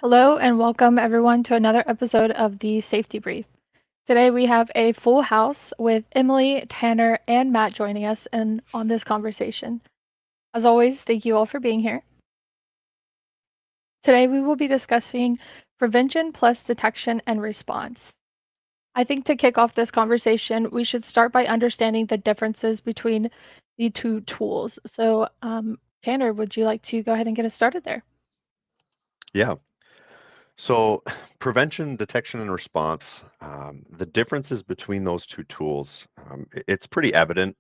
Hello and welcome everyone to another episode of the Safety Brief. Today we have a full house with Emily, Tanner, and Matt joining us on this conversation. As always, thank you all for being here. Today we will be discussing prevention plus detection and response. I think to kick off this conversation, we should start by understanding the differences between the two tools. Tanner, would you like to go ahead and get us started there? Yeah. So prevention, detection, and response, the differences between those two tools, it's pretty evident,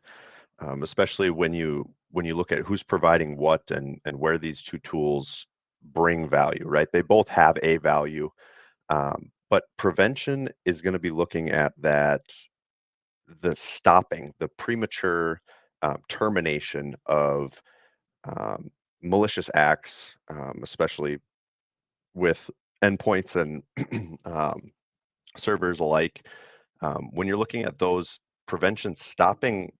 especially when you look at who's providing what and where these two tools bring value, right? They both have a value, but prevention is going to be looking at the stopping, the premature termination of um, malicious acts, especially with endpoints and um, servers alike. When you're looking at those prevention, stopping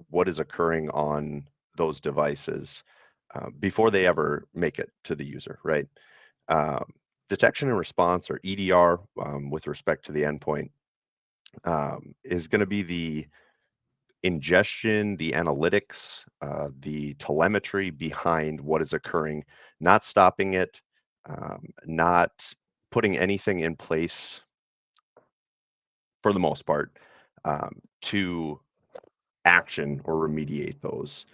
what is occurring on those devices before they ever make it to the user, right? Um, Detection and response, or EDR, with respect to the endpoint, is going to be the ingestion, the analytics, the telemetry behind what is occurring, not stopping it, not putting anything in place for the most part to action or remediate those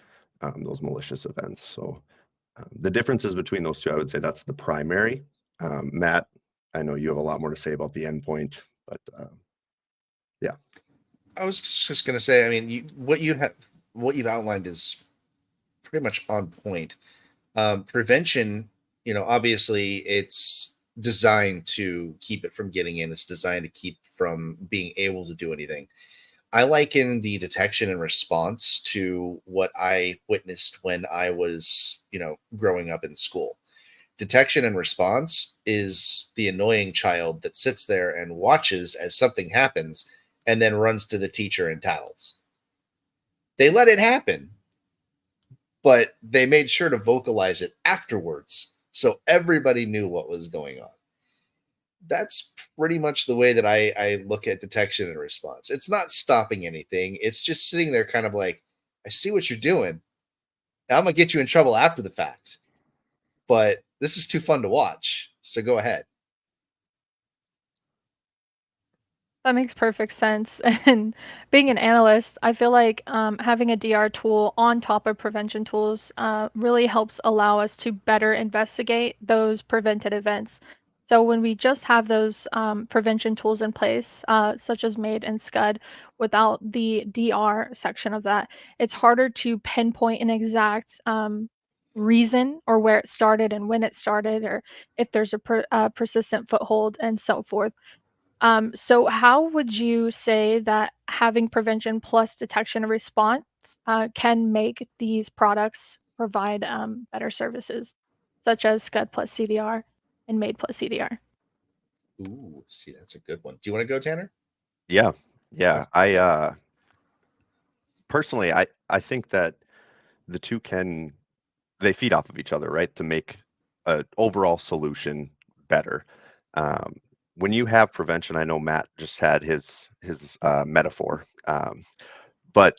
malicious events. So the differences between those two, I would say that's the primary. Matt, I know you have a lot more to say about the endpoint, but yeah. I was just going to say, I mean, what you've outlined is pretty much on point. Prevention, obviously it's designed to keep it from getting in. It's designed to keep from being able to do anything. I liken the detection and response to what I witnessed when I was, growing up in school. Detection and response is the annoying child that sits there and watches as something happens and then runs to the teacher and tattles. They let it happen, but they made sure to vocalize it afterwards so everybody knew what was going on. That's pretty much the way that I look at detection and response. It's not stopping anything, it's just sitting there kind of like, I see what you're doing. I'm going to get you in trouble after the fact, but this is too fun to watch. So go ahead. That makes perfect sense. And being an analyst, I feel like having a DR tool on top of prevention tools really helps allow us to better investigate those prevented events. So when we just have those prevention tools in place, such as MAID and SCUD, without the DR section of that, it's harder to pinpoint an exact reason or where it started and when it started, or if there's a persistent foothold and so forth. So how would you say that having prevention plus detection and response can make these products provide better services, such as SCUD plus CDR and MAID plus CDR? Ooh, see, that's a good one. Do you want to go, Tanner? Yeah. Yeah. Okay, go for it. Personally, I think that the two they feed off of each other, right? To make an overall solution better. Um, when you have prevention, I know Matt just had his metaphor, but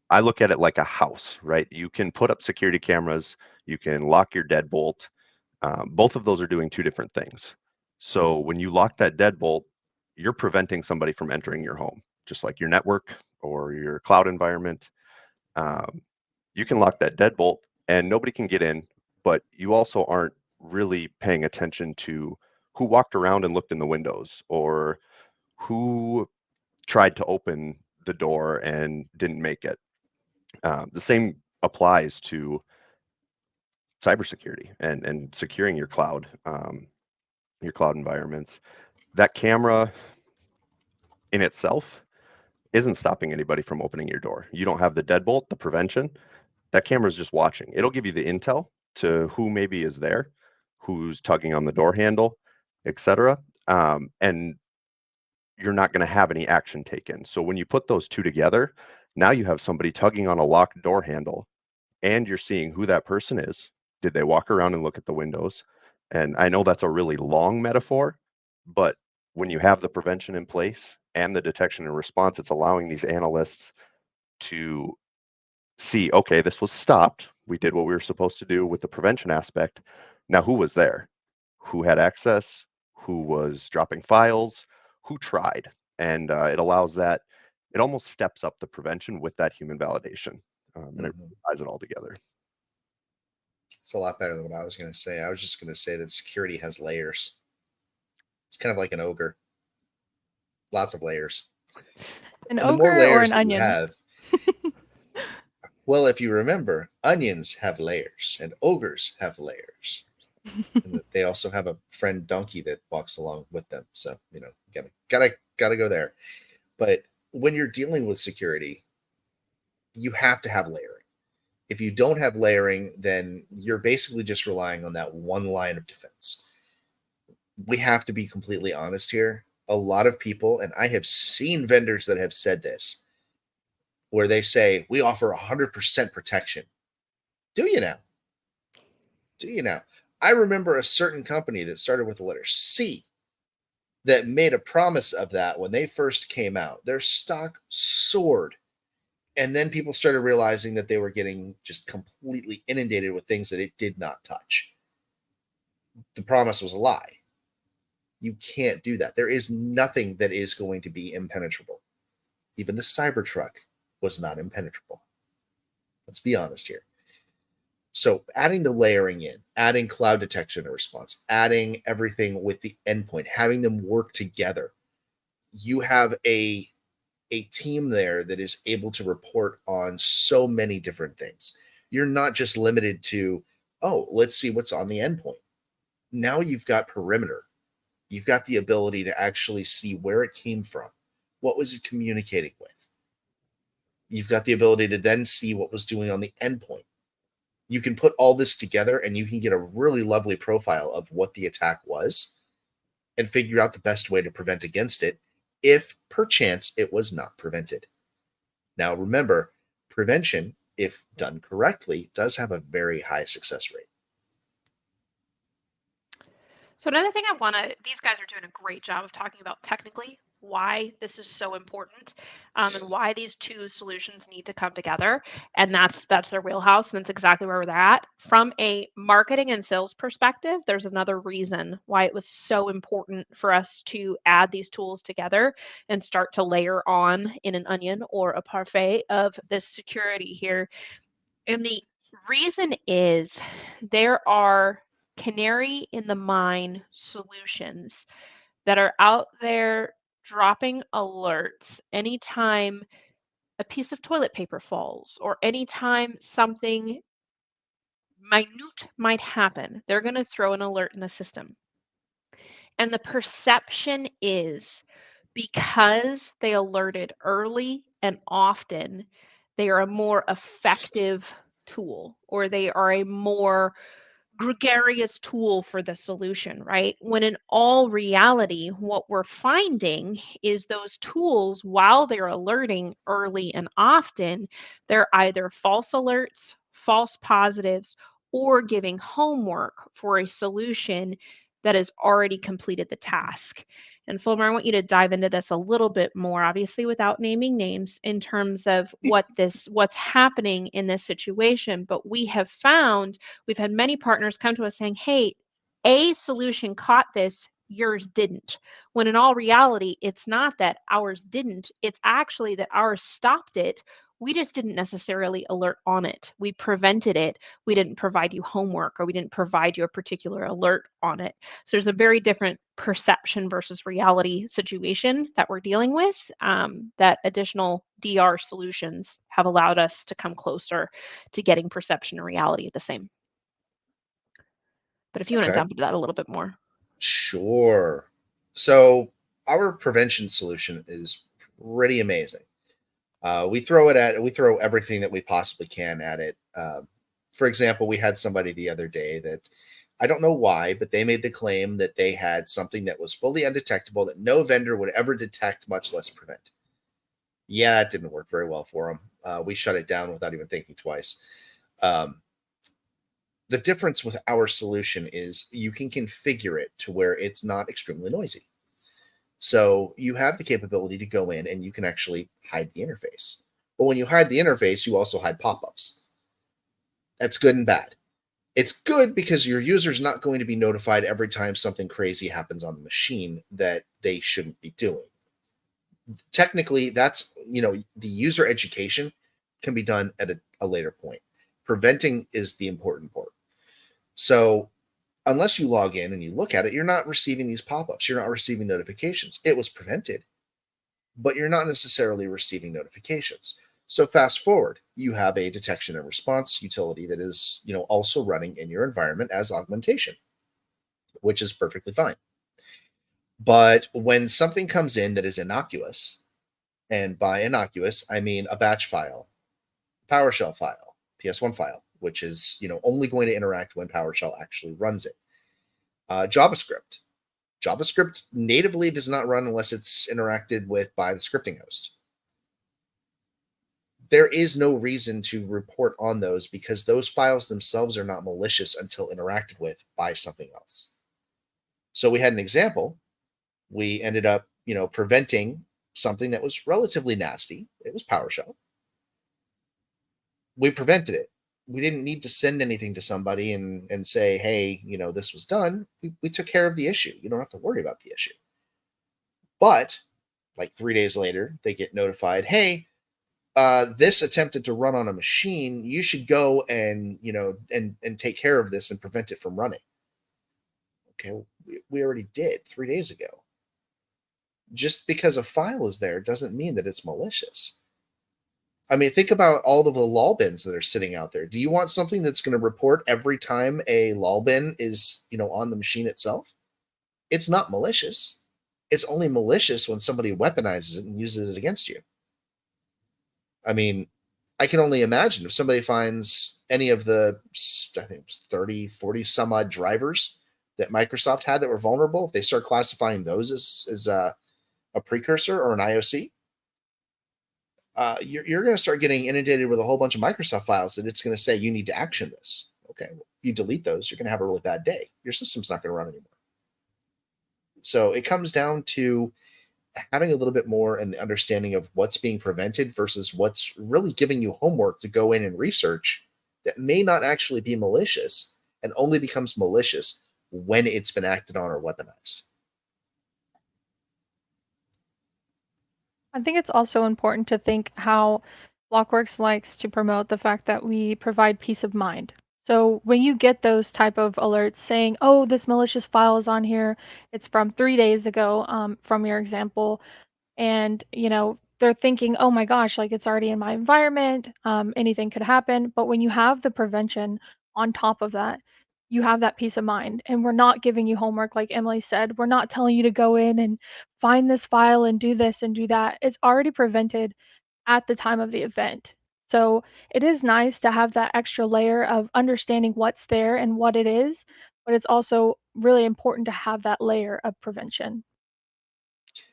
I look at it like a house, right? You can put up security cameras, you can lock your deadbolt. Both of those are doing two different things. So when you lock that deadbolt, you're preventing somebody from entering your home, just like your network or your cloud environment. Um, you can lock that deadbolt and nobody can get in, but you also aren't really paying attention to who walked around and looked in the windows or who tried to open the door and didn't make it. The same applies to cybersecurity and securing your cloud environments. That camera in itself isn't stopping anybody from opening your door. You don't have the deadbolt, the prevention. That camera is just watching. It'll give you the intel to who maybe is there, who's tugging on the door handle, etc. And you're not going to have any action taken. So when you put those two together, now you have somebody tugging on a locked door handle and you're seeing who that person is. Did they walk around and look at the windows? And I know that's a really long metaphor, but when you have the prevention in place and the detection and response, it's allowing these analysts to see, okay, this was stopped. We did what we were supposed to do with the prevention aspect. Now, who was there? Who had access? Who was dropping files? Who tried? And it allows that, it almost steps up the prevention with that human validation, and it ties it all together. It's a lot better than what I was going to say. I was just going to say that security has layers. It's kind of like an ogre. Lots of layers. An And the more ogre or layers an that you onion? have, well, if you remember, onions have layers and ogres have layers. And that they also have a friend donkey that walks along with them. So, you know, gotta go there. But when you're dealing with security, you have to have layering. If you don't have layering, then you're basically just relying on that one line of defense. We have to be completely honest here. A lot of people, and I have seen vendors that have said this, where they say, we offer 100% protection. Do you now? Do you now? I remember a certain company that started with the letter C that made a promise of that when they first came out. Their stock soared. And then people started realizing that they were getting just completely inundated with things that it did not touch. The promise was a lie. You can't do that. There is nothing that is going to be impenetrable. Even the Cybertruck was not impenetrable. Let's be honest here. So adding the layering in, adding cloud detection and response, adding everything with the endpoint, having them work together, you have a team there that is able to report on so many different things. You're not just limited to, oh, let's see what's on the endpoint. Now you've got perimeter. You've got the ability to actually see where it came from. What was it communicating with? You've got the ability to then see what was doing on the endpoint. You can put all this together and you can get a really lovely profile of what the attack was and figure out the best way to prevent against it if perchance it was not prevented. Now, remember, prevention, if done correctly, does have a very high success rate. So another thing these guys are doing a great job of talking about technically why this is so important, and why these two solutions need to come together. And that's their wheelhouse, and that's exactly where they're at. From a marketing and sales perspective, there's another reason why it was so important for us to add these tools together and start to layer on in an onion or a parfait of this security here. And the reason is there are canary in the mine solutions that are out there dropping alerts anytime a piece of toilet paper falls or anytime something minute might happen. They're going to throw an alert in the system. And the perception is because they alerted early and often, they are a more effective tool, or they are a more gregarious tool for the solution, right? When in all reality, what we're finding is those tools, while they're alerting early and often, they're either false alerts, false positives, or giving homework for a solution that has already completed the task. And Fulmer, I want you to dive into this a little bit more, obviously without naming names, in terms of what's happening in this situation. But we have found, we've had many partners come to us saying, hey, a solution caught this, yours didn't. When in all reality, it's not that ours didn't, it's actually that ours stopped it. We just didn't necessarily alert on it. We prevented it. We didn't provide you homework, or we didn't provide you a particular alert on it. So there's a very different perception versus reality situation that we're dealing with, that additional DR solutions have allowed us to come closer to getting perception and reality at the same. But if you want to Okay. jump into that a little bit more. Sure. So our prevention solution is pretty amazing. We throw everything that we possibly can at it. For example, we had somebody the other day that, I don't know why, but they made the claim that they had something that was fully undetectable that no vendor would ever detect, much less prevent. Yeah, it didn't work very well for them. We shut it down without even thinking twice. The difference with our solution is you can configure it to where it's not extremely noisy. So you have the capability to go in and you can actually hide the interface. But when you hide the interface, you also hide pop-ups. That's good and bad. It's good because your user's not going to be notified every time something crazy happens on the machine that they shouldn't be doing. Technically, that's, the user education can be done at a later point. Preventing is the important part. So unless you log in and you look at it, you're not receiving these pop-ups. You're not receiving notifications. It was prevented, but you're not necessarily receiving notifications. So fast forward, you have a detection and response utility that is, also running in your environment as augmentation, which is perfectly fine. But when something comes in that is innocuous, and by innocuous, I mean a batch file, PowerShell file, PS1 file, which is, only going to interact when PowerShell actually runs it. JavaScript. JavaScript natively does not run unless it's interacted with by the scripting host. There is no reason to report on those because those files themselves are not malicious until interacted with by something else. So we had an example. We ended up, preventing something that was relatively nasty. It was PowerShell. We prevented it. We didn't need to send anything to somebody and say, hey, this was done. We took care of the issue. You don't have to worry about the issue. But like 3 days later, they get notified, hey, this attempted to run on a machine. You should go and, and take care of this and prevent it from running. Okay, we already did 3 days ago. Just because a file is there doesn't mean that it's malicious. I mean, think about all of the lol bins that are sitting out there. Do you want something that's going to report every time a lol bin is, on the machine itself? It's not malicious. It's only malicious when somebody weaponizes it and uses it against you. I mean, I can only imagine if somebody finds any of the, I think it was 30, 40 some odd drivers that Microsoft had that were vulnerable, if they start classifying those as a precursor or an IOC, you're going to start getting inundated with a whole bunch of Microsoft files that it's going to say you need to action this. Okay, well, if you delete those, you're going to have a really bad day. Your system's not going to run anymore. So it comes down to having a little bit more and the understanding of what's being prevented versus what's really giving you homework to go in and research that may not actually be malicious and only becomes malicious when it's been acted on or weaponized. I think it's also important to think how BLOKWORX likes to promote the fact that we provide peace of mind. So when you get those type of alerts saying, "Oh, this malicious file is on here. It's from 3 days ago," from your example, and they're thinking, "Oh my gosh, like it's already in my environment. Anything could happen." But when you have the prevention on top of that, you have that peace of mind. And we're not giving you homework, like Emily said. We're not telling you to go in and find this file and do this and do that. It's already prevented at the time of the event. So it is nice to have that extra layer of understanding what's there and what it is, but it's also really important to have that layer of prevention.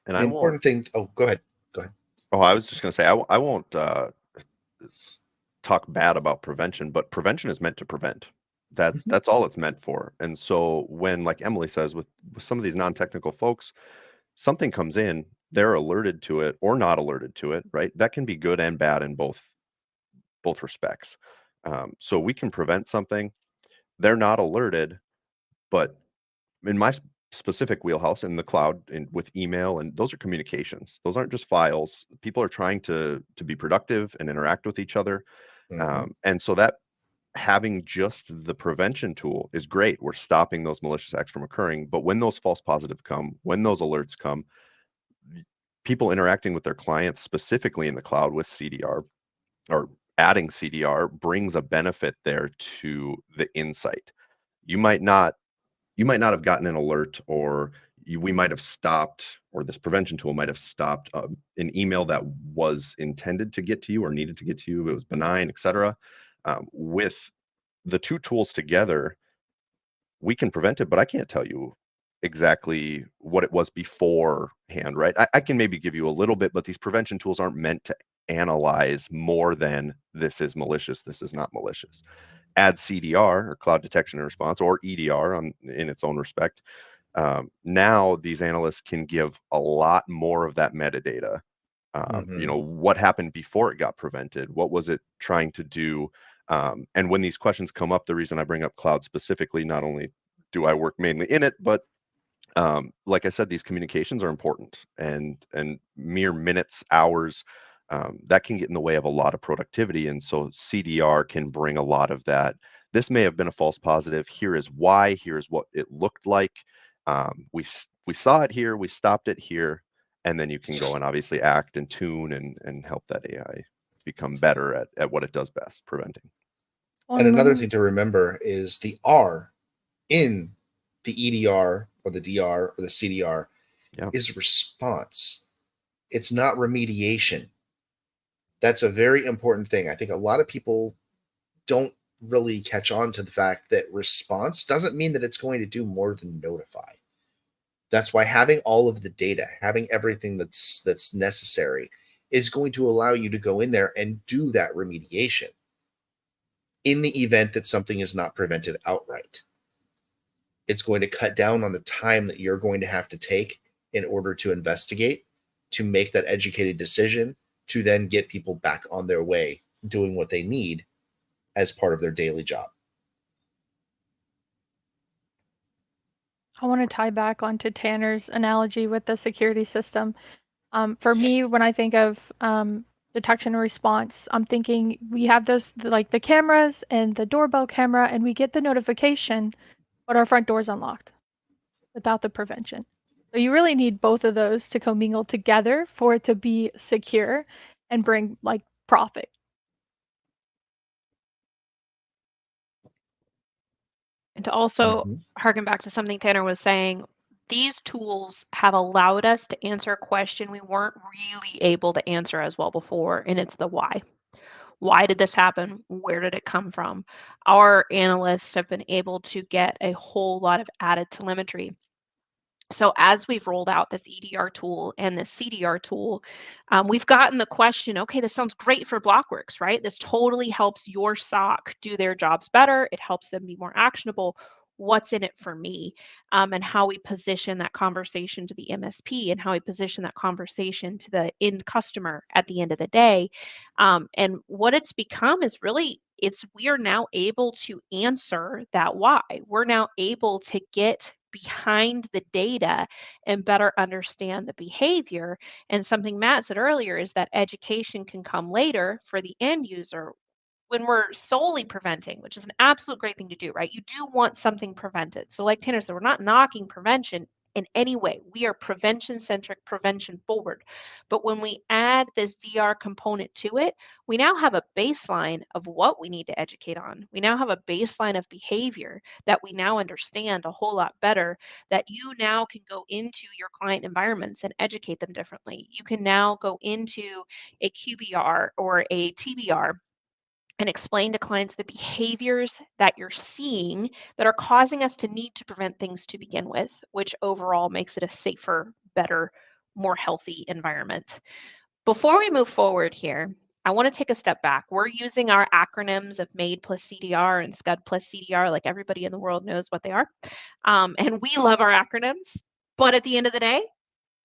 And The I won't. important thing. Oh, go ahead. Go ahead. Oh, I was just going to say I won't talk bad about prevention, but prevention is meant to prevent. That's all it's meant for. And so when, like Emily says, with some of these non-technical folks, something comes in, they're alerted to it or not alerted to it, right? That can be good and bad in both respects. So we can prevent something. They're not alerted, but in my specific wheelhouse in the cloud and with email, and those are communications. Those aren't just files. People are trying to be productive and interact with each other. And so that having just the prevention tool is great. We're stopping those malicious acts from occurring. But when those false positives come, when those alerts come, people interacting with their clients specifically in the cloud with CDR or adding CDR brings a benefit there to the insight. You might not have gotten an alert, or we might have stopped, or this prevention tool might have stopped an email that was intended to get to you or needed to get to you. It was benign, etc. With the two tools together, we can prevent it, but I can't tell you exactly what it was beforehand, right? I can maybe give you a little bit, but these prevention tools aren't meant to analyze more than this is malicious, this is not malicious. add CDR, or cloud detection and response, or EDR in its own respect, now these analysts can give a lot more of that metadata. What happened before it got prevented? What was it trying to do? And when these questions come up, the reason I bring up cloud specifically, not only do I work mainly in it, but like I said, these communications are important, and mere minutes, hours, that can get in the way of a lot of productivity. And so CDR can bring a lot of that. This may have been a false positive. Here is why. Here is what it looked like. We saw it here. We stopped it here, and then you can go and obviously act and tune and help that AI become better at what it does best, preventing. And another thing to remember is the R in the EDR or the DR or the CDR is response. It's not remediation. That's a very important thing. I think a lot of people don't really catch on to the fact that response doesn't mean that it's going to do more than notify. That's why having all of the data, having everything that's necessary, is going to allow you to go in there and do that remediation in the event that something is not prevented outright. It's going to cut down on the time that you're going to have to take in order to investigate, to make that educated decision, to then get people back on their way doing what they need as part of their daily job. I want to tie back onto Tanner's analogy with the security system. For me, when I think of detection and response, I'm thinking we have those, like the cameras and the doorbell camera, and we get the notification, but our front door's unlocked without the prevention. So you really need both of those to commingle together for it to be secure and bring like profit. And to also harken back to something Tanner was saying, these tools have allowed us to answer a question we weren't really able to answer as well before, and it's the why. Why did this happen? Where did it come from? Our analysts have been able to get a whole lot of added telemetry. So as we've rolled out this EDR tool and this CDR tool, we've gotten the question, okay, this sounds great for BLOKWORX, right? This totally helps your SOC do their jobs better. It helps them be more actionable. What's in it for me? And how we position that conversation to the MSP and how we position that conversation to the end customer at the end of the day. And what it's become is really, we are now able to answer that why. We're now able to get behind the data and better understand the behavior. And something Matt said earlier is that education can come later for the end user when we're solely preventing, which is an absolute great thing to do, right? You do want something prevented. So like Tanner said, we're not knocking prevention in any way. We are prevention centric, prevention forward. But when we add this DR component to it, we now have a baseline of what we need to educate on. We now have a baseline of behavior that we now understand a whole lot better, that you now can go into your client environments and educate them differently. You can now go into a QBR or a TBR and explain to clients the behaviors that you're seeing that are causing us to need to prevent things to begin with, which overall makes it a safer, better, more healthy environment. Before we move forward here, I want to take a step back. We're using our acronyms of MAID plus CDR and SCUD plus CDR, like everybody in the world knows what they are. And we love our acronyms. But at the end of the day,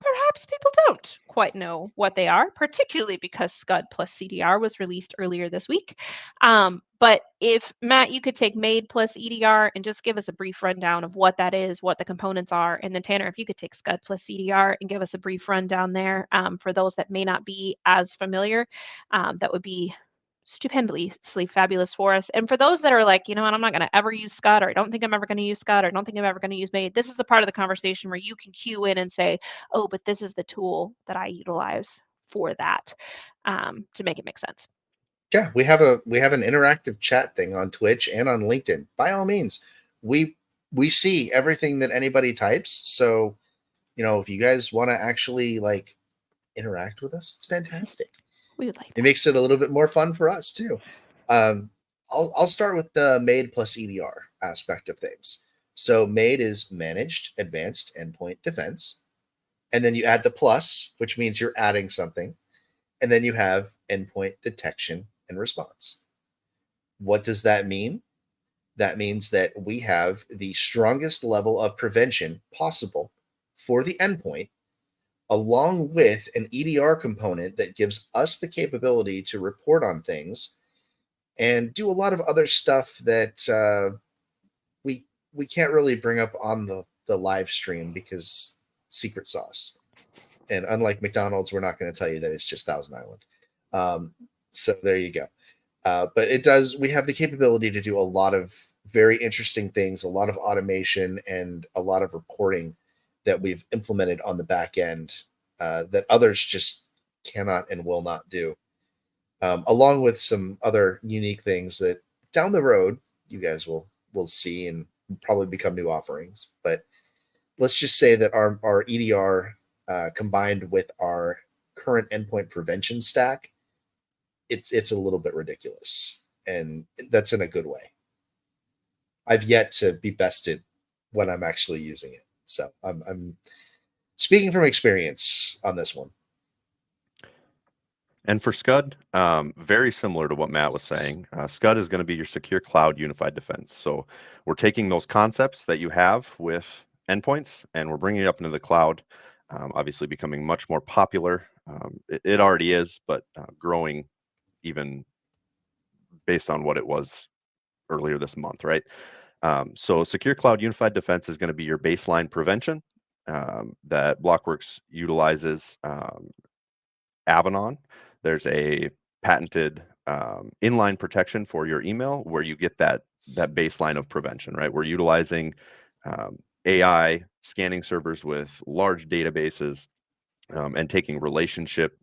perhaps people don't quite know what they are, particularly because SCUD plus CDR was released earlier this week. But if, Matt, you could take MAID plus EDR and just give us a brief rundown of what that is, what the components are. And then Tanner, if you could take SCUD plus CDR and give us a brief rundown there for those that may not be as familiar, that would be stupendously fabulous for us. And for those that are like, you know what, I'm not going to ever use SCUD, or I don't think I'm ever going to use SCUD, or I don't think I'm ever going to use MAID, this is the part of the conversation where you can cue in and say, oh, but this is the tool that I utilize for that, to make it make sense. Yeah, we have an interactive chat thing on Twitch and on LinkedIn. By all means, we see everything that anybody types. So, if you guys want to actually like interact with us, it's fantastic. We would like that. It makes it a little bit more fun for us too. I'll start with the MAID plus EDR aspect of things. So MAID is Managed Advanced Endpoint Defense. And then you add the plus, which means you're adding something. And then you have endpoint detection and response. What does that mean? That means that we have the strongest level of prevention possible for the endpoint, along with an EDR component that gives us the capability to report on things and do a lot of other stuff that we can't really bring up on the live stream because secret sauce. And unlike McDonald's, we're not going to tell you that it's just Thousand Island. So there you go. But it does. We have the capability to do a lot of very interesting things, a lot of automation, and a lot of reporting that we've implemented on the back end that others just cannot and will not do. Along with some other unique things that down the road you guys will see and probably become new offerings. But let's just say that our EDR combined with our current endpoint prevention stack, it's a little bit ridiculous, and that's in a good way. I've yet to be bested when I'm actually using it, so I'm speaking from experience on this one. And for Scud, very similar to what Matt was saying, Scud is going to be your secure cloud unified defense. So we're taking those concepts that you have with endpoints and we're bringing it up into the cloud, obviously becoming much more popular. It already is, but growing even based on what it was earlier this month, right? So secure cloud unified defense is going to be your baseline prevention that BLOKWORX utilizes Avanon. There's a patented inline protection for your email where you get that baseline of prevention, right? We're utilizing AI scanning servers with large databases and taking relationships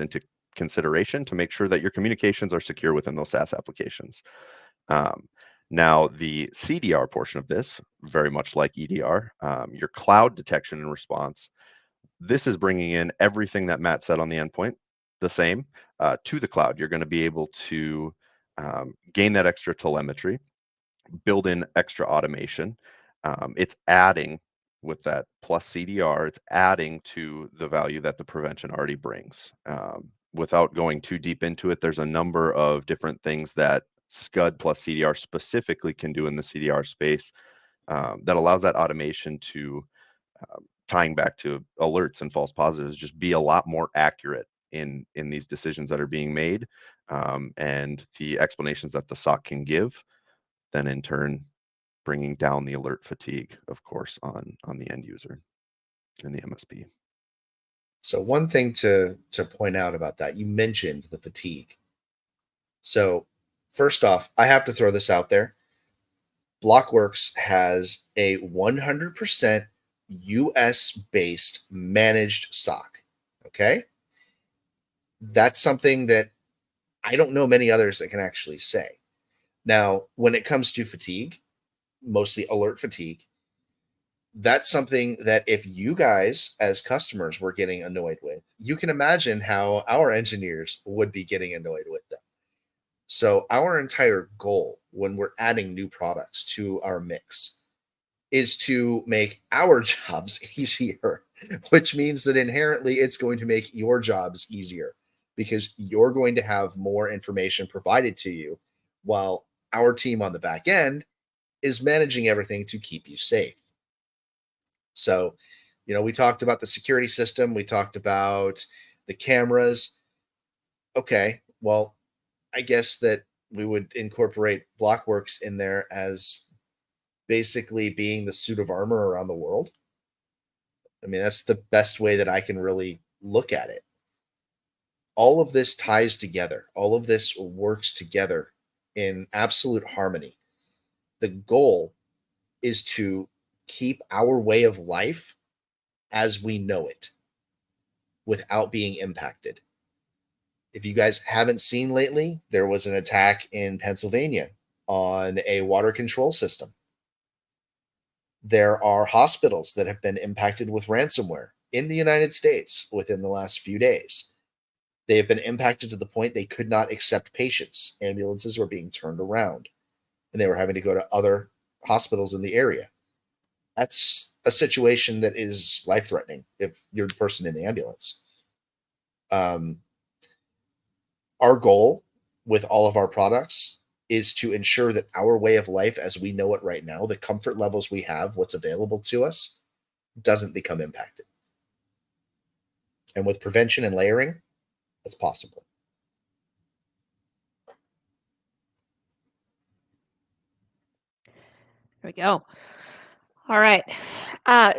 into consideration to make sure that your communications are secure within those SaaS applications. Now, the CDR portion of this, very much like EDR, your cloud detection and response, this is bringing in everything that Matt said on the endpoint, the same, to the cloud. You're going to be able to gain that extra telemetry, build in extra automation. It's adding with that plus CDR, it's adding to the value that the prevention already brings. Without going too deep into it, there's a number of different things that Scud plus CDR specifically can do in the CDR space that allows that automation to tying back to alerts and false positives, just be a lot more accurate in these decisions that are being made, and the explanations that the SOC can give, then in turn bringing down the alert fatigue, of course, on the end user and the MSP. So one thing to point out about that, you mentioned the fatigue. So first off, I have to throw this out there. BLOKWORX has a 100% US-based managed SOC. Okay? That's something that I don't know many others that can actually say. Now, when it comes to fatigue, mostly alert fatigue, that's something that if you guys as customers were getting annoyed with, you can imagine how our engineers would be getting annoyed with them. So our entire goal when we're adding new products to our mix is to make our jobs easier, which means that inherently it's going to make your jobs easier because you're going to have more information provided to you while our team on the back end is managing everything to keep you safe. So, we talked about the security system. We talked about the cameras. Okay, well, I guess that we would incorporate BLOKWORX in there as basically being the suit of armor around the world. I mean, that's the best way that I can really look at it. All of this ties together. All of this works together in absolute harmony. The goal is to keep our way of life as we know it without being impacted. If you guys haven't seen lately, there was an attack in Pennsylvania on a water control system. There are hospitals that have been impacted with ransomware in the United States within the last few days. They have been impacted to the point they could not accept patients. Ambulances were being turned around, and they were having to go to other hospitals in the area. That's a situation that is life-threatening if you're the person in the ambulance. Our goal with all of our products is to ensure that our way of life as we know it right now, the comfort levels we have, what's available to us, doesn't become impacted. And with prevention and layering, that's possible. There we go. All right.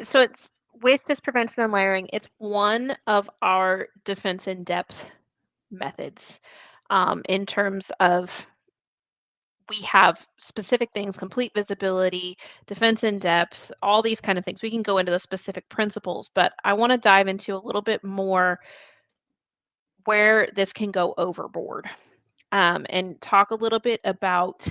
So it's with this prevention and layering, it's one of our defense in depth methods in terms of we have specific things, complete visibility, defense in depth, all these kind of things. We can go into the specific principles, but I want to dive into a little bit more where this can go overboard and talk a little bit about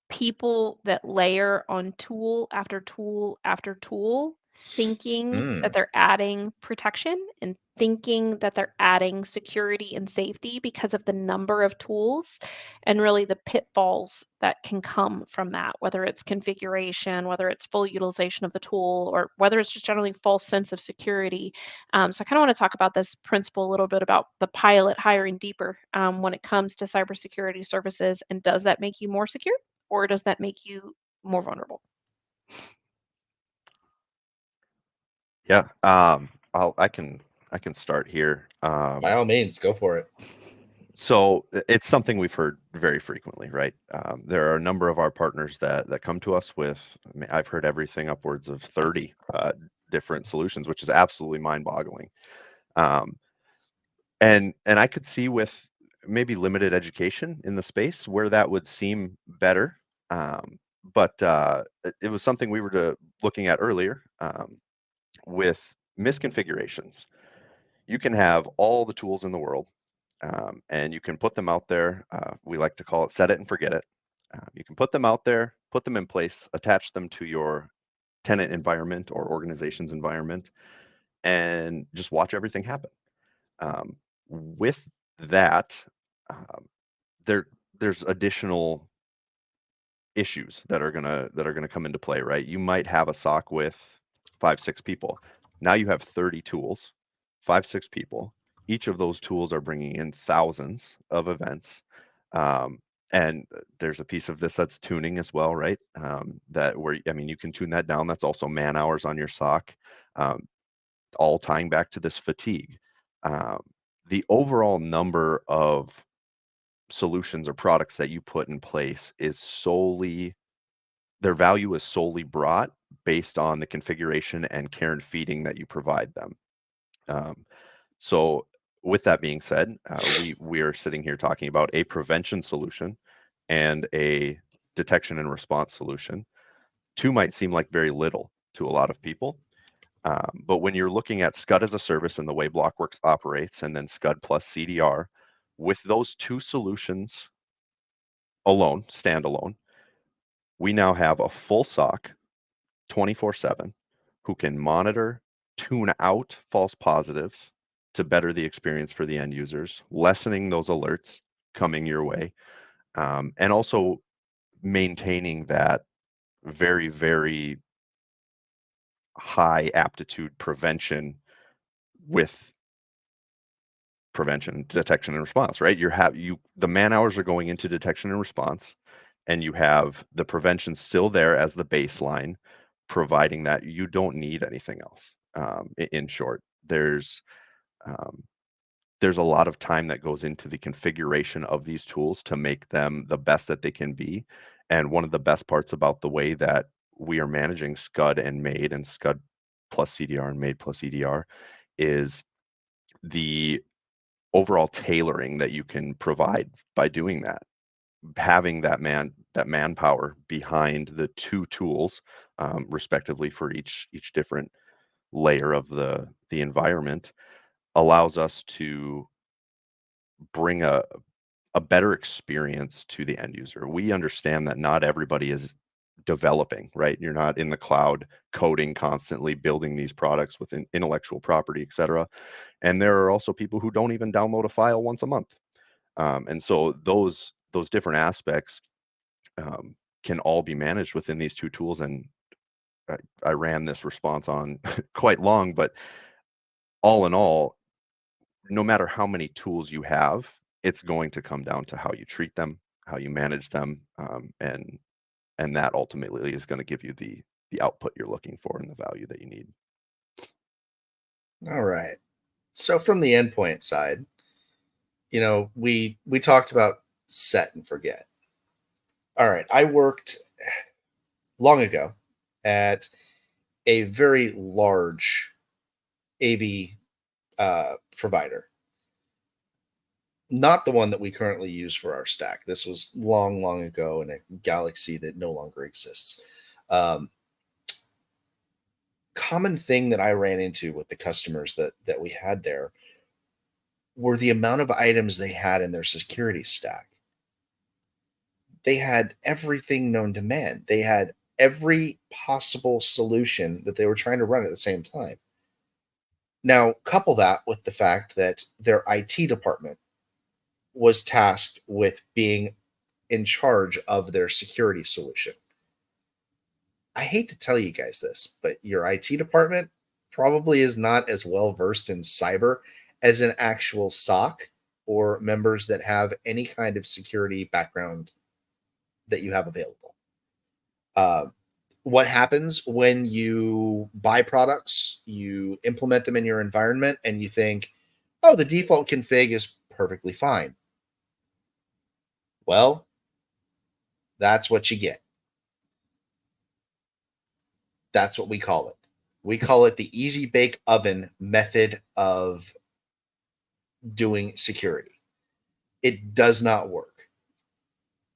people that layer on tool after tool after tool, thinking that they're adding protection and thinking that they're adding security and safety because of the number of tools and really the pitfalls that can come from that, whether it's configuration, whether it's full utilization of the tool, or whether it's just generally false sense of security. So I kind of want to talk about this principle a little bit about the pilot hiring deeper when it comes to cybersecurity services. And does that make you more secure? Or does that make you more vulnerable? Yeah, I can start here. By all means, go for it. So it's something we've heard very frequently, right? There are a number of our partners that come to us with, I mean, I've heard everything upwards of 30 different solutions, which is absolutely mind-boggling. And I could see with maybe limited education in the space where that would seem better. But it was something we were looking at earlier with misconfigurations. You can have all the tools in the world, and you can put them out there. We like to call it set it and forget it. You can put them out there, put them in place, attach them to your tenant environment or organization's environment, and just watch everything happen. With that, um, there's additional issues that are gonna come into play, right? You might have a SOC with 5, 6 people. Now you have 30 tools, 5, 6 people. Each of those tools are bringing in thousands of events. And there's a piece of this that's tuning as well, right? That where I mean, you can tune that down. That's also man hours on your SOC, all tying back to this fatigue. Um, the overall number of solutions or products that you put in place is solely their value is solely brought based on the configuration and care and feeding that you provide them. So with that being said, we are sitting here talking about a prevention solution and a detection and response solution. Two might seem like very little to a lot of people, but when you're looking at Scud as a service and the way BLOKWORX operates, and then Scud plus CDR, with those two solutions alone, standalone, we now have a full SOC 24/7 who can monitor, tune out false positives to better the experience for the end users, lessening those alerts coming your way, and also maintaining that very, very high aptitude prevention with prevention, detection, and response, right? The man hours are going into detection and response, and you have the prevention still there as the baseline, providing that you don't need anything else. In short, um, there's a lot of time that goes into the configuration of these tools to make them the best that they can be. And one of the best parts about the way that we are managing Scud and MAID and Scud plus CDR and MAID plus EDR is the overall tailoring that you can provide by doing that. Having that manpower behind the two tools, respectively for each different layer of the environment, allows us to bring a better experience to the end user. We understand that not everybody is developing, right? You're not in the cloud coding constantly, building these products with intellectual property, et cetera. And there are also people who don't even download a file once a month. And so those different aspects can all be managed within these two tools. And I ran this response on quite long, but all in all, no matter how many tools you have, it's going to come down to how you treat them, how you manage them, and that ultimately is going to give you the output you're looking for and the value that you need. All right. So from the endpoint side, we talked about set and forget. All right. I worked long ago at a very large AV provider, not the one that we currently use for our stack. This was long, long ago in a galaxy that no longer exists. Common thing that I ran into with the customers that we had there were the amount of items they had in their security stack. They had everything known to man. They had every possible solution that they were trying to run at the same time. Now, couple that with the fact that their IT department was tasked with being in charge of their security solution. I hate to tell you guys this, but your IT department probably is not as well versed in cyber as an actual SOC or members that have any kind of security background that you have available. What happens when you buy products, you implement them in your environment, and you think, oh, the default config is perfectly fine? Well, that's what you get. That's what we call it. We call it the easy bake oven method of doing security. It does not work.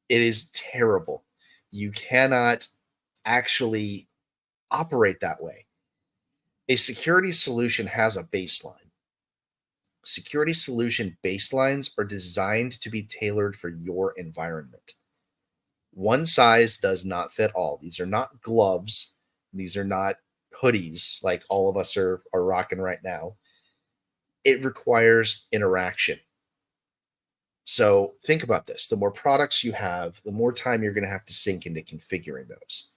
It is terrible. You cannot actually operate that way. A security solution has a baseline. Security solution baselines are designed to be tailored for your environment. One size does not fit all. These are not gloves. These are not hoodies like all of us are rocking right now. It requires interaction. So think about this. The more products you have, the more time you're going to have to sink into configuring those.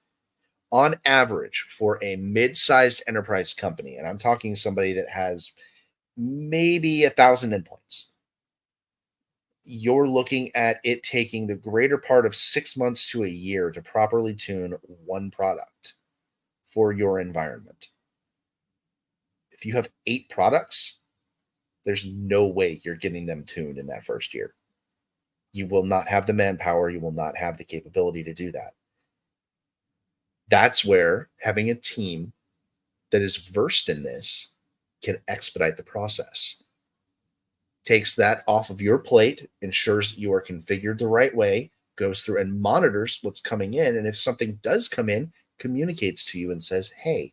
On average, for a mid-sized enterprise company, and I'm talking somebody that has maybe 1,000 endpoints, you're looking at it taking the greater part of 6 months to a year to properly tune one product for your environment. If you have 8 products, there's no way you're getting them tuned in that first year. You will not have the manpower. You will not have the capability to do that. That's where having a team that is versed in this can expedite the process. Takes that off of your plate, ensures that you are configured the right way, goes through and monitors what's coming in. And if something does come in, communicates to you and says, hey,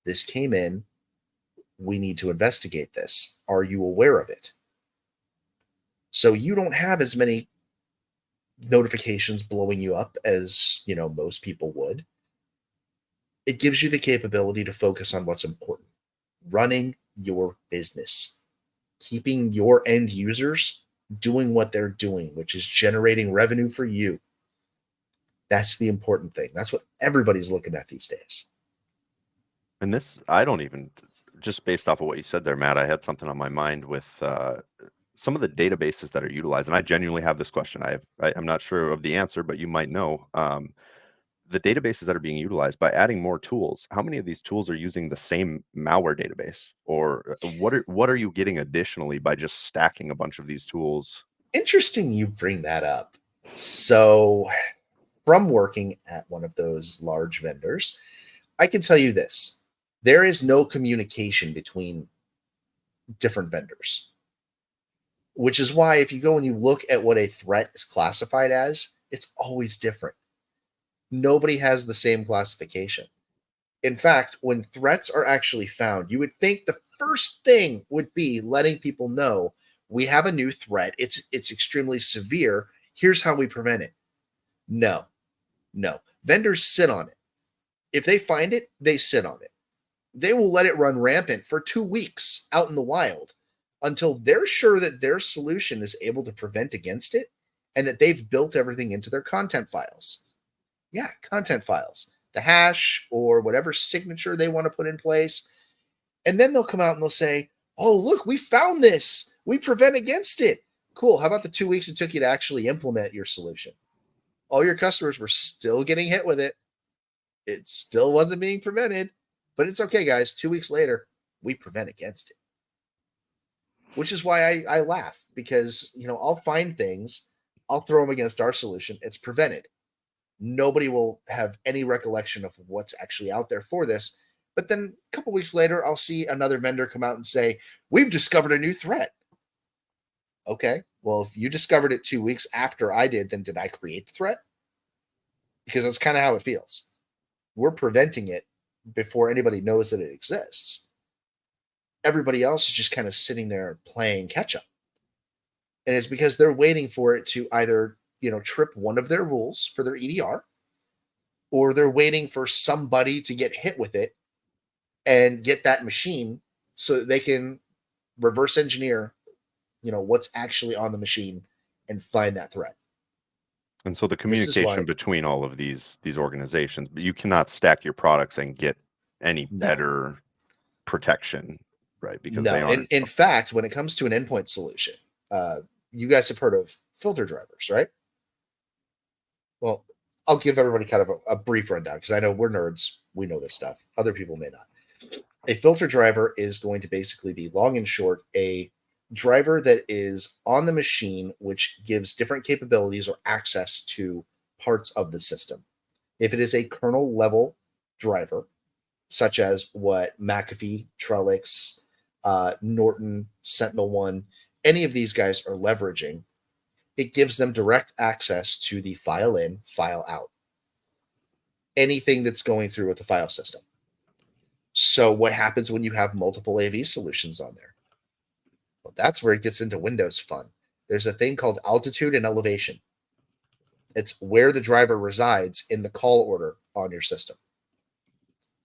this came in. We need to investigate this. Are you aware of it? So you don't have as many notifications blowing you up as, most people would. It gives you the capability to focus on what's important. Running your business. Keeping your end users doing what they're doing, which is generating revenue for you. That's the important thing. That's what everybody's looking at these days. And this, I don't even, just based off of what you said there, Matt, I had something on my mind with some of the databases that are utilized. And I genuinely have this question. I'm not sure of the answer, but you might know. The databases that are being utilized, by adding more tools, how many of these tools are using the same malware database? Or what are you getting additionally by just stacking a bunch of these tools? Interesting you bring that up. So from working at one of those large vendors, I can tell you this. There is no communication between different vendors, which is why if you go and you look at what a threat is classified as, it's always different. Nobody has the same classification. In fact, when threats are actually found, you would think the first thing would be letting people know we have a new threat. It's extremely severe. Here's how we prevent it. No. Vendors sit on it. If they find it, they sit on it. They will let it run rampant for 2 weeks out in the wild until they're sure that their solution is able to prevent against it and that they've built everything into their content files. Yeah, content files, the hash or whatever signature they want to put in place. And then they'll come out and they'll say, oh, look, we found this. We prevent against it. Cool. How about the 2 weeks it took you to actually implement your solution? All your customers were still getting hit with it. It still wasn't being prevented, but it's okay, guys. 2 weeks later, we prevent against it. Which is why I laugh, because I'll find things, I'll throw them against our solution. It's prevented. Nobody will have any recollection of what's actually out there for this. But then a couple weeks later, I'll see another vendor come out and say, we've discovered a new threat. Okay, well, if you discovered it 2 weeks after I did, then did I create the threat? Because that's kind of how it feels. We're preventing it before anybody knows that it exists. Everybody else is just kind of sitting there playing catch up. And it's because they're waiting for it to either, trip one of their rules for their EDR, or they're waiting for somebody to get hit with it and get that machine so that they can reverse engineer, what's actually on the machine and find that threat. And so the communication between all of these organizations, but you cannot stack your products and get any better protection, right? Because they aren't. In fact, when it comes to an endpoint solution, you guys have heard of filter drivers, right? Well, I'll give everybody kind of a brief rundown, because I know we're nerds. We know this stuff. Other people may not. A filter driver is going to basically be, long and short, a driver that is on the machine, which gives different capabilities or access to parts of the system. If it is a kernel level driver, such as what McAfee, Trellix, Norton, SentinelOne, any of these guys are leveraging, it gives them direct access to the file in, file out. Anything that's going through with the file system. So what happens when you have multiple AV solutions on there? Well, that's where it gets into Windows fun. There's a thing called altitude and elevation. It's where the driver resides in the call order on your system.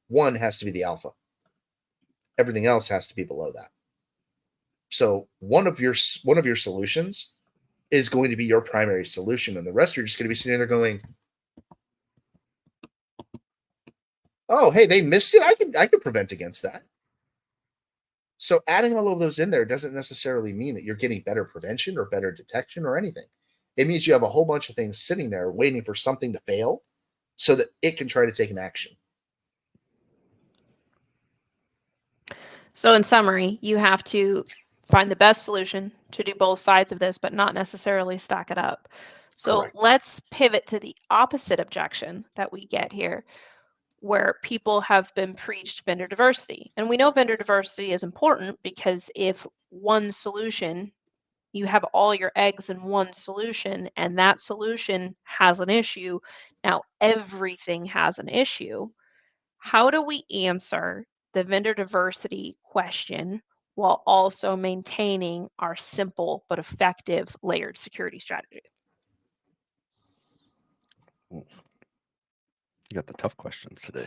One has to be the alpha. Everything else has to be below that. So one of your solutions is going to be your primary solution, and the rest are just going to be sitting there going, oh, hey, they missed it. I can prevent against that. So adding all of those in there doesn't necessarily mean that you're getting better prevention or better detection or anything. It means you have a whole bunch of things sitting there waiting for something to fail so that it can try to take an action. So in summary, you have to find the best solution to do both sides of this, but not necessarily stack it up. So Correct. Let's pivot to the opposite objection that we get here, where people have been preached vendor diversity. And we know vendor diversity is important, because if one solution, you have all your eggs in one solution, and that solution has an issue, now everything has an issue. How do we answer the vendor diversity question while also maintaining our simple but effective layered security strategy? You got the tough questions today.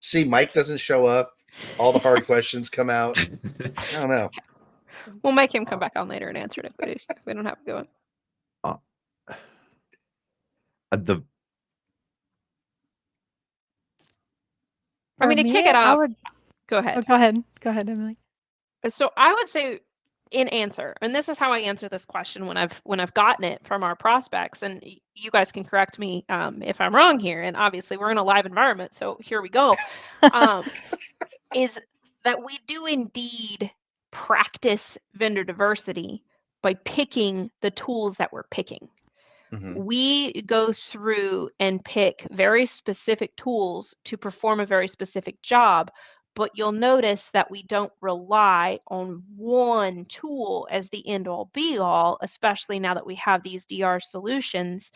See, Mike doesn't show up. All the hard questions come out. I don't know. We'll make him come back on later and answer it if we don't have to go in. I mean, to kick it off, go ahead. Oh, go ahead. Go ahead, Emily. So I would say, in answer, and this is how I answer this question when I've gotten it from our prospects, and you guys can correct me if I'm wrong here, and obviously we're in a live environment, so here we go, is that we do indeed practice vendor diversity by picking the tools that we're picking. Mm-hmm. We go through and pick very specific tools to perform a very specific job, but you'll notice that we don't rely on one tool as the end-all be-all, especially now that we have these DR solutions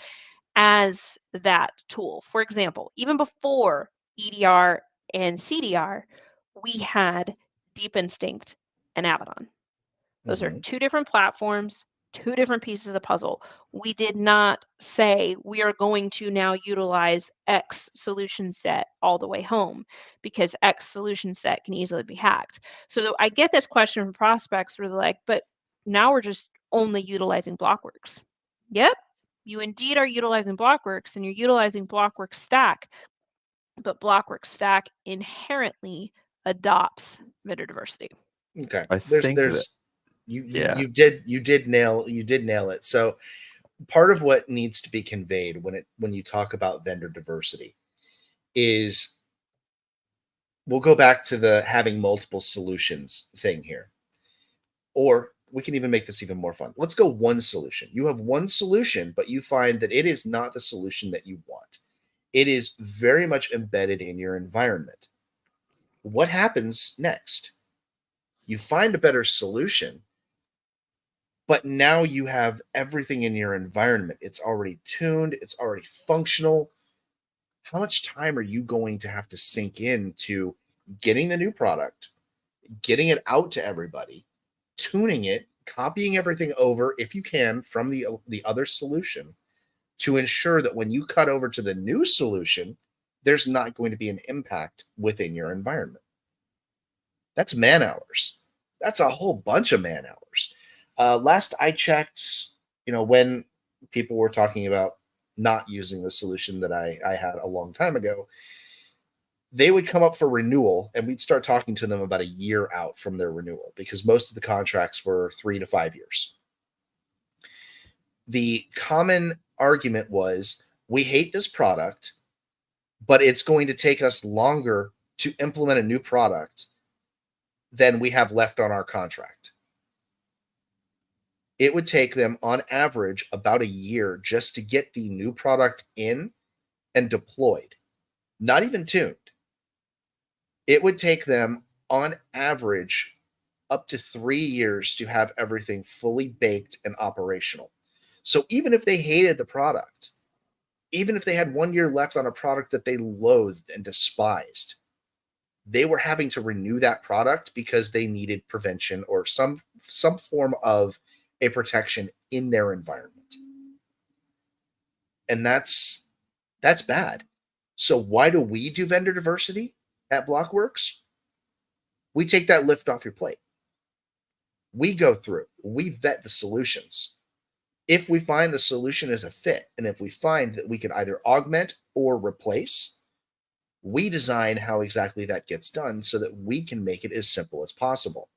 as that tool. For example, even before EDR and CDR, we had Deep Instinct and Avedon. Those are two different platforms, two different pieces of the puzzle. We did not say we are going to now utilize X solution set all the way home, because X solution set can easily be hacked. So I get this question from prospects where they're like, but now we're just only utilizing BLOKWORX. Yep, you indeed are utilizing BLOKWORX, and you're utilizing BLOKWORX Stack, but BLOKWORX Stack inherently adopts vendor diversity. Okay. Yeah. You did nail it. So part of what needs to be conveyed when you talk about vendor diversity is, we'll go back to the having multiple solutions thing here. Or we can even make this even more fun. Let's go one solution. You have one solution, but you find that it is not the solution that you want. It is very much embedded in your environment. What happens next? You find a better solution, but now you have everything in your environment. It's already tuned, it's already functional. How much time are you going to have to sink into getting the new product, getting it out to everybody, tuning it, copying everything over if you can from the other solution, to ensure that when you cut over to the new solution, there's not going to be an impact within your environment? That's man hours. That's a whole bunch of man hours. Last I checked, when people were talking about not using the solution that I had a long time ago, they would come up for renewal and we'd start talking to them about a year out from their renewal, because most of the contracts were 3 to 5 years. The common argument was, we hate this product, but it's going to take us longer to implement a new product than we have left on our contract. It would take them on average about a year just to get the new product in and deployed, not even tuned. It would take them on average up to 3 years to have everything fully baked and operational. So even if they hated the product, even if they had 1 year left on a product that they loathed and despised, they were having to renew that product because they needed prevention or some form of a protection in their environment. And that's bad. So why do we do vendor diversity at BLOKWORX? We take that lift off your plate. We go through, we vet the solutions. If we find the solution is a fit, and if we find that we can either augment or replace, we design how exactly that gets done so that we can make it as simple as possible.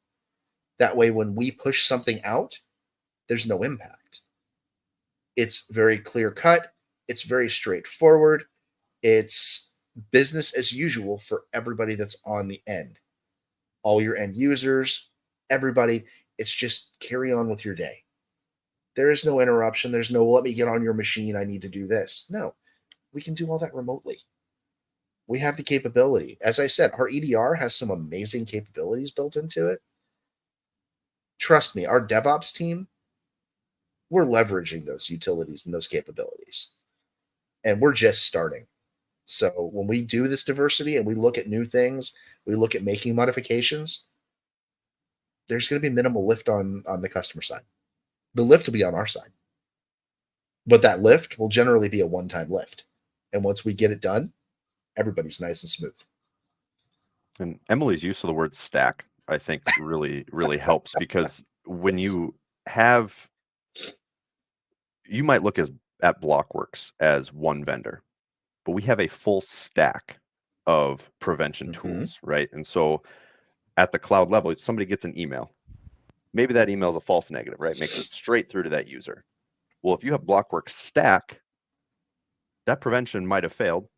That way, when we push something out, there's no impact. It's very clear cut. It's very straightforward. It's business as usual for everybody that's on the end. All your end users, everybody, it's just carry on with your day. There is no interruption. There's no, let me get on your machine, I need to do this. No, we can do all that remotely. We have the capability. As I said, our EDR has some amazing capabilities built into it. Trust me, our DevOps team, we're leveraging those utilities and those capabilities. And we're just starting. So when we do this diversity and we look at new things, we look at making modifications, there's going to be minimal lift on the customer side. The lift will be on our side. But that lift will generally be a one-time lift. And once we get it done, everybody's nice and smooth. And Emily's use of the word stack, I think, really, really helps, because when you might look at BLOKWORX as one vendor, but we have a full stack of prevention tools, right? And so at the cloud level, if somebody gets an email, maybe that email is a false negative, right? Makes it straight through to that user. Well, if you have BLOKWORX stack, that prevention might have failed.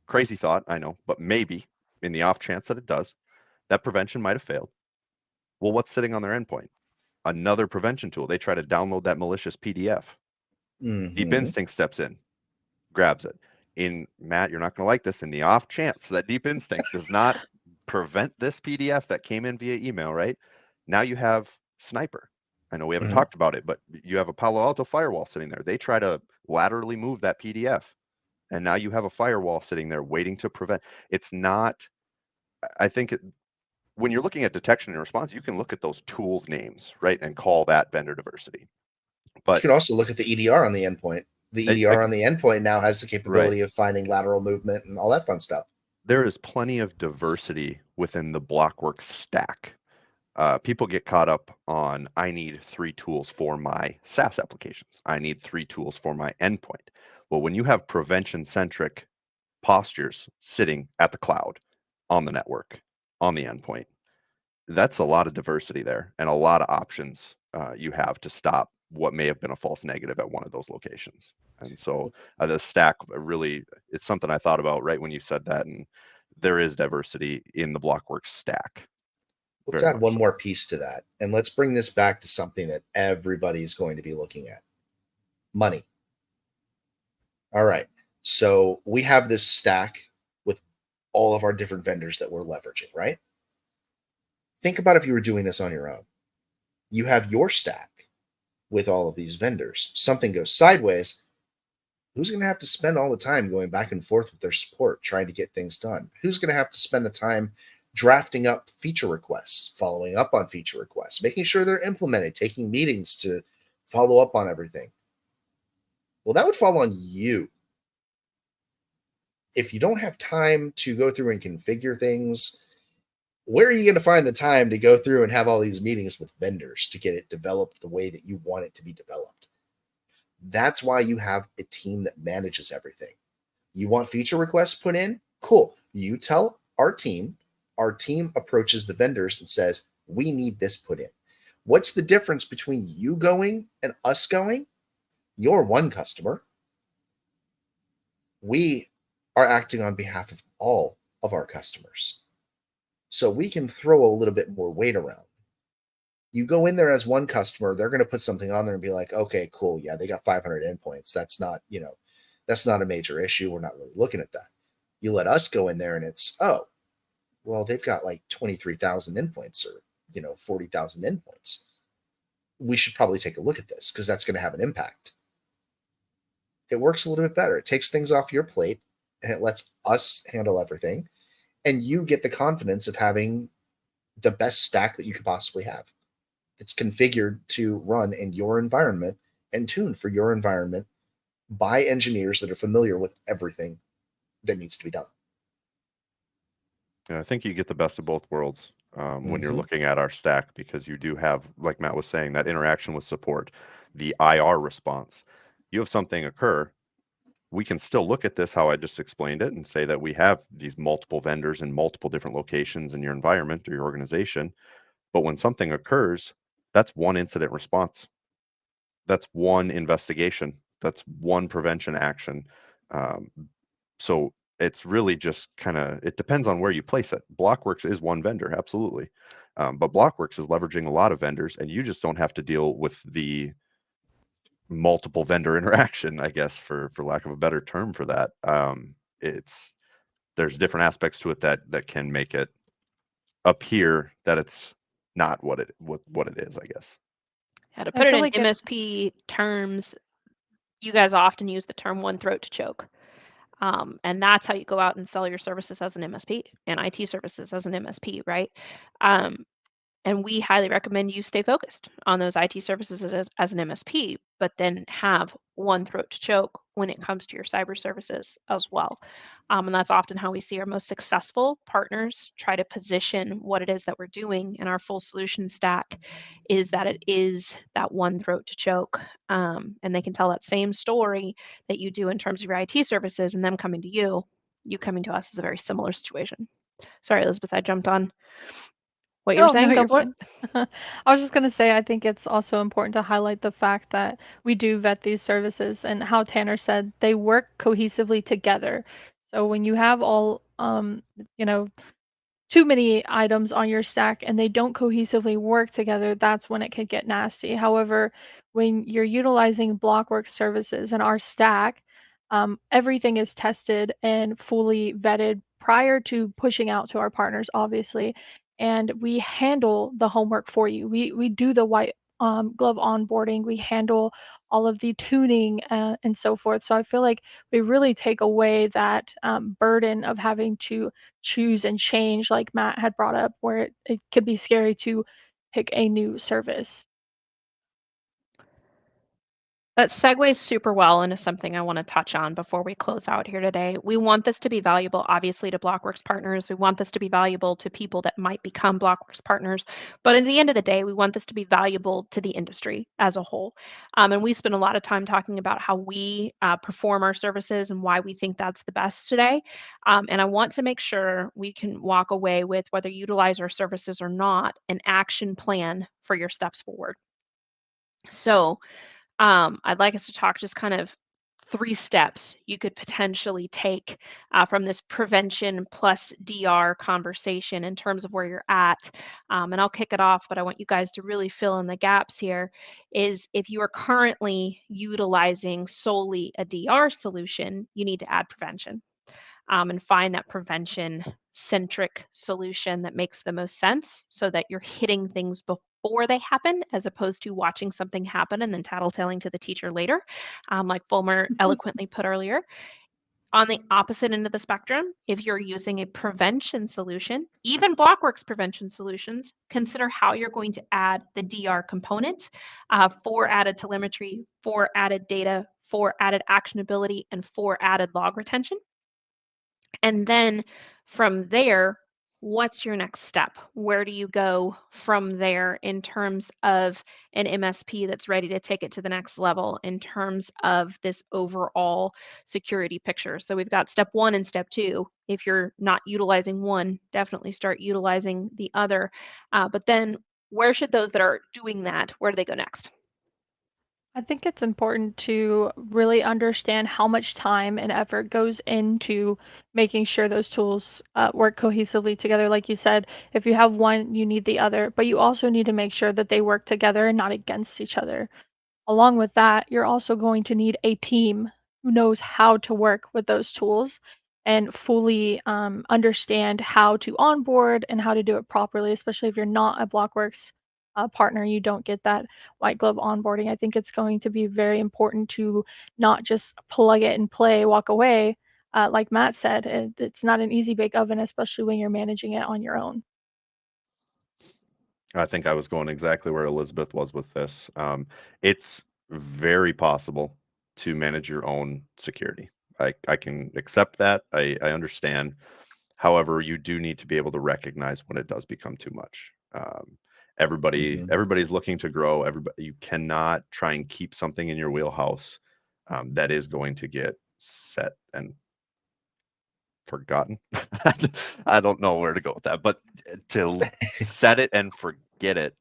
Crazy thought, I know, but maybe in the off chance that it does, that prevention might have failed. Well, what's sitting on their endpoint? Another prevention tool. They try to download that malicious PDF. Deep Instinct steps in, grabs it. Matt, you're not going to like this. In the off chance that Deep Instinct does not prevent this PDF that came in via email, right? Now you have Sniper. I know we haven't talked about it, but you have a Palo Alto firewall sitting there. They try to laterally move that PDF. And now you have a firewall sitting there waiting to prevent. It's not, I think when you're looking at detection and response, you can look at those tools names, right? And call that vendor diversity. But you can also look at the EDR on the endpoint. The EDR on the endpoint now has the capability of finding lateral movement and all that fun stuff. There is plenty of diversity within the BLOKWORX stack. People get caught up on, I need 3 tools for my SaaS applications. I need 3 tools for my endpoint. Well, when you have prevention-centric postures sitting at the cloud, on the network, on the endpoint, that's a lot of diversity there and a lot of options you have to stop what may have been a false negative at one of those locations. And so the stack really, it's something I thought about right when you said that, and there is diversity in the BLOKWORX stack. Let's Very add much one so. more piece to that, and let's bring this back to something that everybody's going to be looking at: money. All right. So we have this stack with all of our different vendors that we're leveraging, right? Think about if you were doing this on your own. You have your stack with all of these vendors. Something goes sideways. Who's going to have to spend all the time going back and forth with their support trying to get things done? Who's going to have to spend the time drafting up feature requests, following up on feature requests, making sure they're implemented, taking meetings to follow up on everything? Well, that would fall on you. If you don't have time to go through and configure things, where are you going to find the time to go through and have all these meetings with vendors to get it developed the way that you want it to be developed? That's why you have a team that manages everything. You want feature requests put in? Cool. You tell our team approaches the vendors and says, we need this put in. What's the difference between you going and us going? You're one customer. We are acting on behalf of all of our customers. So we can throw a little bit more weight around. You go in there as one customer, they're going to put something on there and be like, okay, cool. Yeah, they got 500 endpoints. That's not, that's not a major issue. We're not really looking at that. You let us go in there and it's, oh, well, they've got like 23,000 endpoints or, 40,000 endpoints. We should probably take a look at this because that's going to have an impact. It works a little bit better. It takes things off your plate and it lets us handle everything. And you get the confidence of having the best stack that you could possibly have. It's configured to run in your environment and tuned for your environment by engineers that are familiar with everything that needs to be done. Yeah, I think you get the best of both worlds when you're Mm-hmm. looking at our stack, because you do have, like Matt was saying, that interaction with support, the IR response. You have something occur, we can still look at this how I just explained it and say that we have these multiple vendors in multiple different locations in your environment or your organization. But when something occurs, that's one incident response. That's one investigation. That's one prevention action. Um, so it's really just kind of, it depends on where you place it. BLOKWORX is one vendor, absolutely. But BLOKWORX is leveraging a lot of vendors, and you just don't have to deal with the multiple vendor interaction, I guess, for lack of a better term for that. It's there's different aspects to it that can make it appear that it's not what it is, I guess. Yeah, to I put it feel in like it MSP terms, you guys often use the term one throat to choke. And that's how you go out and sell your services as an MSP and IT services as an MSP, right? Um, and we highly recommend you stay focused on those IT services as an MSP, but then have one throat to choke when it comes to your cyber services as well. And that's often how we see our most successful partners try to position what it is that we're doing in our full solution stack, is that it is that one throat to choke. And they can tell that same story that you do in terms of your IT services, and them coming to you coming to us is a very similar situation. Sorry, Elizabeth, I jumped on what you were Oh, no, saying. Go you're for it. fine. I was just gonna say, I think it's also important to highlight the fact that we do vet these services and how Tanner said they work cohesively together. So when you have all, you know, too many items on your stack and they don't cohesively work together, that's when it could get nasty. However, when you're utilizing BLOKWORX services in our stack, everything is tested and fully vetted prior to pushing out to our partners, obviously. And we handle the homework for you. We do the white glove onboarding. We handle all of the tuning and so forth. So I feel like we really take away that burden of having to choose and change, like Matt had brought up, where it could be scary to pick a new service. That segues super well into something I want to touch on before we close out here today. We want this to be valuable, obviously, to BLOKWORX partners. We want this to be valuable to people that might become BLOKWORX partners. But at the end of the day, we want this to be valuable to the industry as a whole. And we spend a lot of time talking about how we perform our services and why we think that's the best today. And I want to make sure we can walk away with, whether you utilize our services or not, an action plan for your steps forward. So, I'd like us to talk just kind of 3 steps you could potentially take from this prevention plus DR conversation in terms of where you're at. And I'll kick it off, but I want you guys to really fill in the gaps here. Is if you are currently utilizing solely a DR solution, you need to add prevention and find that prevention centric solution that makes the most sense so that you're hitting things before they happen as opposed to watching something happen and then tattletaling to the teacher later, like Fulmer eloquently put earlier. On the opposite end of the spectrum, if you're using a prevention solution, even BLOKWORX prevention solutions, consider how you're going to add the DR component for added telemetry, for added data, for added actionability, and for added log retention. And then from there, what's your next step? Where do you go from there in terms of an MSP that's ready to take it to the next level in terms of this overall security picture? So we've got step 1 and step 2. If you're not utilizing one, definitely start utilizing the other. But then where should those that are doing that, where do they go next? I think it's important to really understand how much time and effort goes into making sure those tools work cohesively together. Like you said, if you have one, you need the other, but you also need to make sure that they work together and not against each other. Along with that, you're also going to need a team who knows how to work with those tools and fully understand how to onboard and how to do it properly, especially if you're not a BLOKWORX partner, you don't get that white glove onboarding. I think it's going to be very important to not just plug it and play, walk away. Like Matt said, it's not an easy bake oven, especially when you're managing it on your own. I think I was going exactly where Elizabeth was with this. It's very possible to manage your own security. I can accept that. I understand. However, you do need to be able to recognize when it does become too much. Everybody's looking to grow. You cannot try and keep something in your wheelhouse that is going to get set and forgotten. I don't know where to go with that, but to set it and forget it,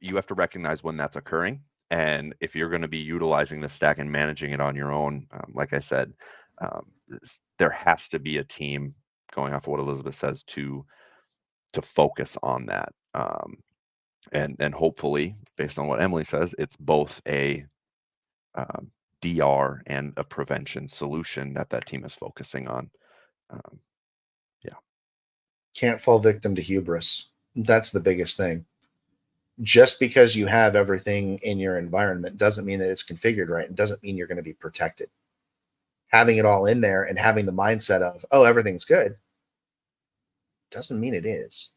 you have to recognize when that's occurring. And if you're going to be utilizing the stack and managing it on your own, like I said, there has to be a team, going off of what Elizabeth says, to focus on that. And hopefully, based on what Emily says, it's both a DR and a prevention solution that team is focusing on. Yeah. Can't fall victim to hubris. That's the biggest thing. Just because you have everything in your environment doesn't mean that it's configured right. It doesn't mean you're going to be protected. Having it all in there and having the mindset of, oh, everything's good, doesn't mean it is.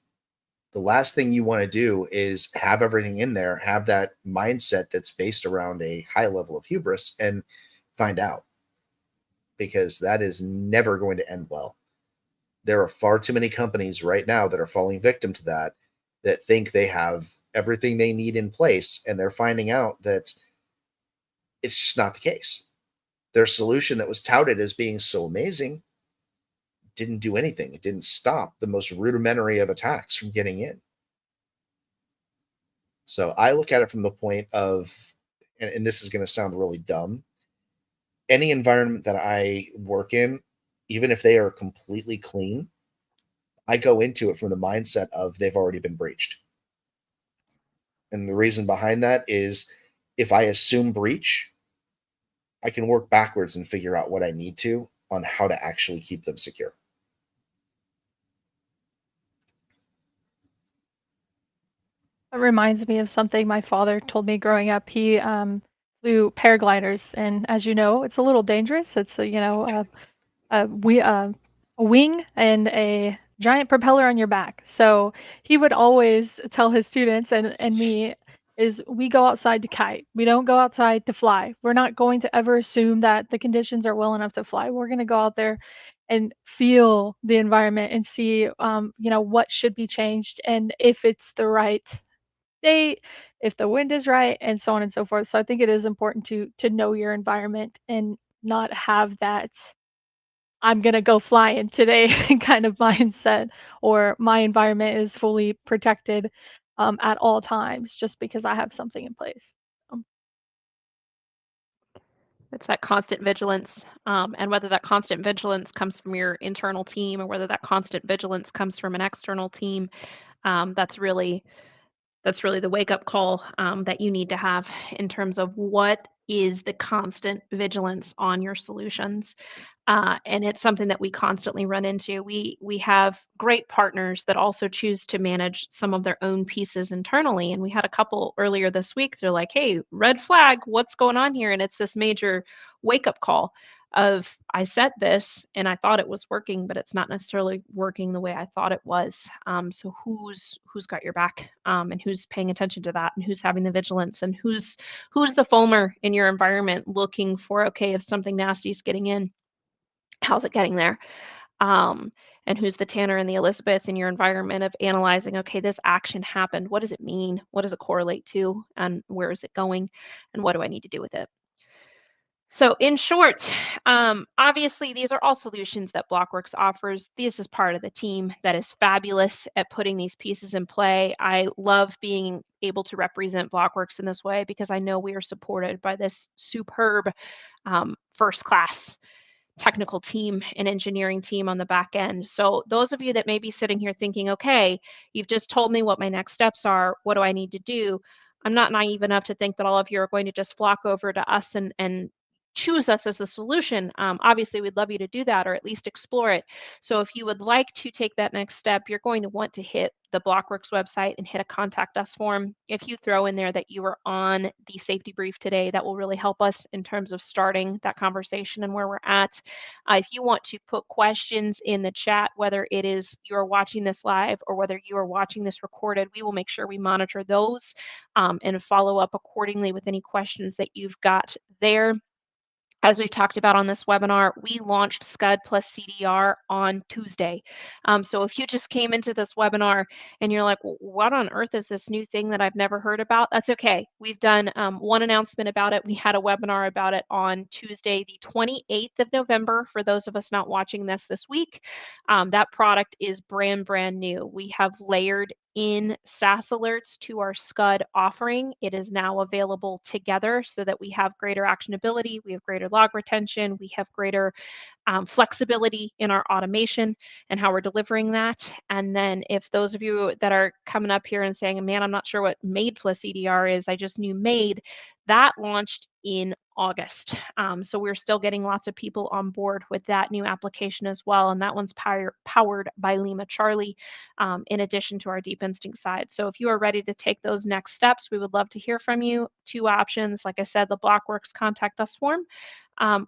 The last thing you want to do is have everything in there, have that mindset that's based around a high level of hubris, and find out, because that is never going to end well. There are far too many companies right now that are falling victim to that think they have everything they need in place, and they're finding out that it's just not the case. Their solution that was touted as being so amazing didn't do anything. It didn't stop the most rudimentary of attacks from getting in. So I look at it from the point of, and this is going to sound really dumb, any environment that I work in, even if they are completely clean, I go into it from the mindset of they've already been breached. And the reason behind that is, if I assume breach, I can work backwards and figure out what I need to on how to actually keep them secure. It reminds me of something my father told me growing up. He flew paragliders, and as you know, it's a little dangerous. It's a wing and a giant propeller on your back. So he would always tell his students and me, is we go outside to kite. We don't go outside to fly. We're not going to ever assume that the conditions are well enough to fly. We're gonna go out there and feel the environment and see, what should be changed and if it's the right date, if the wind is right, and so on and so forth. So I think it is important to know your environment and not have that I'm gonna go flying today kind of mindset, or my environment is fully protected at all times just because I have something in place. It's that constant vigilance, and whether that constant vigilance comes from your internal team or whether that constant vigilance comes from an external team, that's really the wake up call that you need to have in terms of what is the constant vigilance on your solutions. And it's something that we constantly run into. We have great partners that also choose to manage some of their own pieces internally. And we had a couple earlier this week. They're like, "Hey, red flag, what's going on here?" And it's this major wake up call of I set this and I thought it was working, but it's not necessarily working the way I thought it was. So who's got your back, and who's paying attention to that, and who's having the vigilance, and who's the foamer in your environment looking for, okay, if something nasty is getting in, how's it getting there? Um, and who's the Tanner and the Elizabeth in your environment of analyzing, okay, this action happened. What does it mean? What does it correlate to? And where is it going? And what do I need to do with it? So in short, obviously, these are all solutions that BLOKWORX offers. This is part of the team that is fabulous at putting these pieces in play. I love being able to represent BLOKWORX in this way because I know we are supported by this superb first-class technical team and engineering team on the back end. So those of you that may be sitting here thinking, okay, you've just told me what my next steps are. What do I need to do? I'm not naive enough to think that all of you are going to just flock over to us and choose us as the solution. Obviously, we'd love you to do that or at least explore it. So if you would like to take that next step, you're going to want to hit the BLOKWORX website and hit a contact us form. If you throw in there that you were on the safety brief today, that will really help us in terms of starting that conversation and where we're at. If you want to put questions in the chat, whether it is you're watching this live or whether you are watching this recorded, we will make sure we monitor those and follow up accordingly with any questions that you've got there. As we've talked about on this webinar, we launched SCUD plus CDR on Tuesday. So if you just came into this webinar and you're like, what on earth is this new thing that I've never heard about? That's okay. We've done one announcement about it. We had a webinar about it on Tuesday, the 28th of November, for those of us not watching this week. That product is brand new. We have layered in SaaS alerts to our SCUD offering. It is now available together so that we have greater actionability, we have greater log retention, we have greater flexibility in our automation and how we're delivering that. And then if those of you that are coming up here and saying, man, I'm not sure what MAID plus EDR is, I just knew MAID, that launched in August. So we're still getting lots of people on board with that new application as well. And that one's powered by Lima Charlie, in addition to our Deep Instinct side. So if you are ready to take those next steps, we would love to hear from you. Two options, like I said, the BLOKWORX contact us form,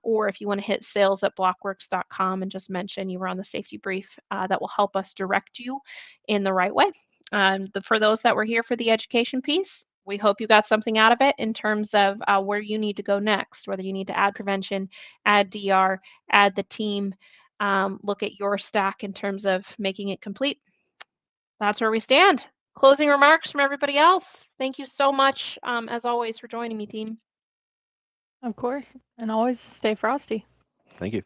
or if you want to hit sales@blokworx.com and just mention you were on the safety brief, that will help us direct you in the right way. For those that were here for the education piece, we hope you got something out of it in terms of where you need to go next, whether you need to add prevention, add DR, add the team, look at your stack in terms of making it complete. That's where we stand. Closing remarks from everybody else. Thank you so much, as always, for joining me, team. Of course, and always stay frosty. Thank you.